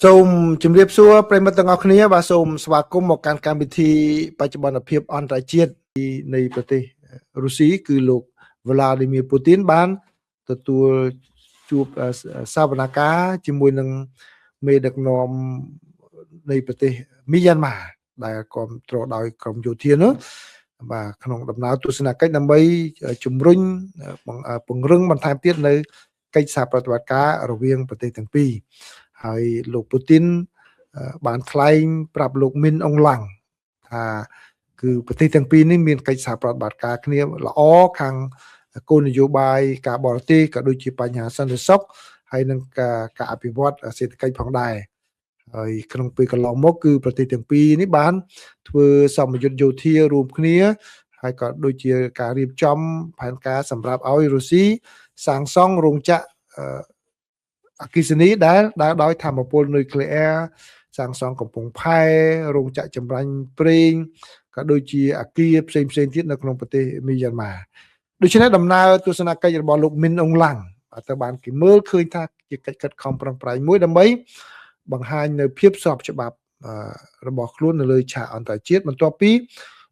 សូមជម្រាបសួរប្រិយមិត្តទាំងអស់គ្នាបាទសូមស្វាគមន៍មកកាន់កម្មវិធីបច្ចុប្បន្នភាពអន្តរជាតិនៃប្រទេសរុស្ស៊ីគឺលោក Vladimir Putin បានទទួលជួបសវនកម្មជាមួយនឹងមេដឹកនាំនៃប្រទេសមីយ៉ាន់ម៉ាដែលគ្រប់គ្រងដោយក្រមយោធានោះបាទក្នុងដំណើរទស្សនកិច្ចដើម្បីជំរុញពង្រឹងបន្ថែមទៀតនៅកិច្ចសហប្រតិបត្តិការរវាងប្រទេសទាំងពីរហើយលោកពូទីនបានថ្លែងប្រាប់លោកមីនអងឡាំងថាគឺប្រទេសទាំងពីរនេះមានកិច្ចសហប្រតិបត្តិការគ្នាល្អខាងគោលនយោបាយការបរទេសក៏ដូចជាបញ្ហាសន្តិសុខហើយនឹងការអភិវឌ្ឍសេដ្ឋកិច្ចផងដែរហើយក្នុងពេលកន្លងមកគឺប្រទេសទាំងពីរនេះបានធ្វើសម្ពយុទ្ធយោធារួមគ្នាហើយក៏ដូចជាការរៀបចំផែនការសម្រាប់ឲ្យរុស្ស៊ីសាងសង់រោងចក្រអគ្គិសនីដែលដោយថាមពលនុយក្លេអ៊ែរសាងសង់កំពង់ផែរោងចក្រចម្រាញ់ប្រេងក៏ដូចជាអគារផ្សេងទៀតនៅក្នុងប្រទេសមីយ៉ាន់ម៉ាដូច្នេះដំណើរទស្សនកិច្ចរបស់លោកមីនអងឡាំងទៅបានគេមើលឃើញថាជាកិច្ចខិតខំប្រឹងប្រែងមួយដើម្បីបង្ហាញនៅភាពស្របច្បាប់របស់ខ្លួននៅលើឆាកអន្តរជាតិបន្ទាប់ពី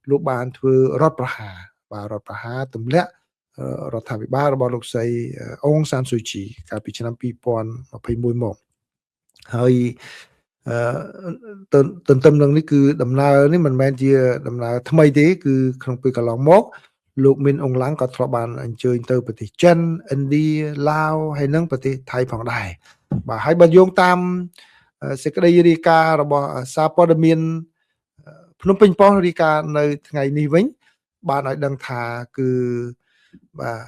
លោកបានធ្វើរដ្ឋប្រហារទម្លាក់រដ្ឋាភិបាលរបស់លោកស្រីអុងសានស៊ូជីកាលពីឆ្នាំ2021មកហើយទន្ទឹមនឹងនេះគឺដំណើរនេះមិនមែនជាដំណើរថ្មីទេគឺក្នុងពេលកន្លងមកលោកមីនអងឡាំងក៏ធ្លាប់បានអញ្ជើញទៅប្រទេសចិនឥណ្ឌាឡាវហើយនិងប្រទេសថៃផងដែរបាទហើយបើយោងតាមសេចក្តីរាយការណ៍របស់សារព័ត៌មានភ្នំពេញប៉ុស្តិ៍រាយការណ៍នៅថ្ងៃនេះវិញបានឲ្យដឹងថាគឺបាទ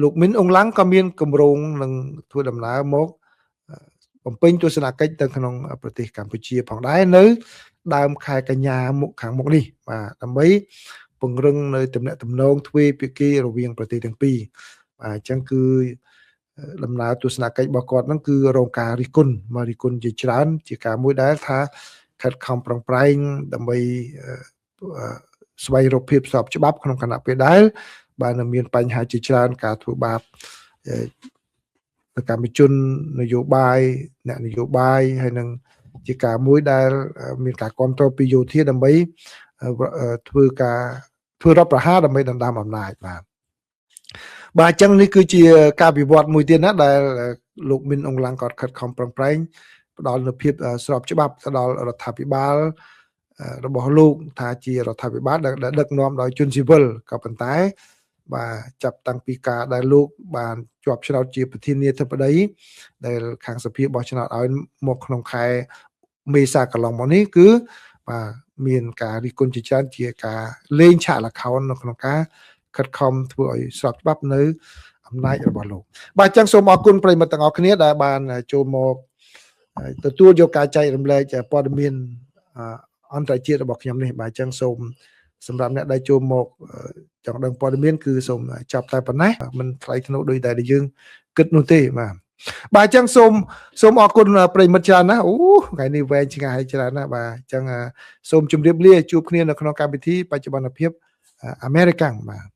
លោកមីនអងឡាំងក៏មានគម្រោងនឹងធ្វើដំណើរមកបំពេញទស្សនកិច្ចទៅក្នុងប្រទេសកម្ពុជាផងដែរនៅដើមខែកញ្ញាមុខខាងមុខនេះបាទដើម្បីពង្រឹងនៅទំនាក់ទំនងទ្វេភាគីរវាងប្រទេសទាំងពីរបាទអញ្ចឹងគឺដំណើរទស្សនកិច្ចរបស់គាត់ហ្នឹងគឺរងការរិះគន់ជាច្រើនជាការមួយដែលថាខិតខំប្រឹងប្រែងដើម្បីស្វែងរកភាពស្របច្បាប់ក្នុងគណៈពេលដែលបាទនៅមានបញ្ហាជាច្រើនការធ្វើបាបកម្មជននយោបាយអ្នកនយោបាយហើយនឹងជាការមួយដែលមានការគ្រប់គ្រងពីយោធាដើម្បីធ្វើរដ្ឋប្រហារដើម្បីដណ្ដើមអំណាចបាទអញ្ចឹងនេះគឺជាការវិវត្តមួយទៀតណាដែលលោកមីនអងឡាំងក៏ខិតខំប្រឹងប្រែងផ្ដល់នូវភាពស្របច្បាប់ទៅដល់រដ្ឋាភិបាលរបស់លោកថាជារដ្ឋាភិបាលដែលដឹកនាំដោយជនស៊ីវិលក៏ប៉ុន្តែបាទចាប់តាំងពីការដែលលោកបានជាប់ឆ្នោតជាប្រធានាធិបតីដែលខាងសភាបោះឆ្នោតឲ្យមកក្នុងខែមេសាកន្លងមកនេះគឺបាទមានការរិះគន់ជាច្រើនជាការលេងឆាកល្ខោននៅក្នុងការខិតខំធ្វើឲ្យស្របច្បាប់នៅអំណាចរបស់លោកបាទអញ្ចឹងសូមអរគុណប្រិយមិត្តទាំងអស់គ្នាដែលបានចូលមកទទួលយកការចែករំលែកព័ត៌មានអន្តរជាតិរបស់ខ្ញុំនេះបាទអញ្ចឹងសូមសម្រាប់អ្នកដែលចូលមកចង់ដឹងព័ត៌មានគឺសូមចាប់តែប៉ុណ្ណេះមិនថ្លៃថ្នូរដូចតែយើងគិតនោះទេបាទអញ្ចឹងសូមអរគុណប្រិយមិត្តច្រើនណាអូថ្ងៃនេះវែងឆ្ងាយច្រើនណាបាទអញ្ចឹងសូមជម្រាបលាជួបគ្នានៅក្នុងកម្មវិធីបច្ចុប្បន្នភាពអាមេរិកាំងបាទ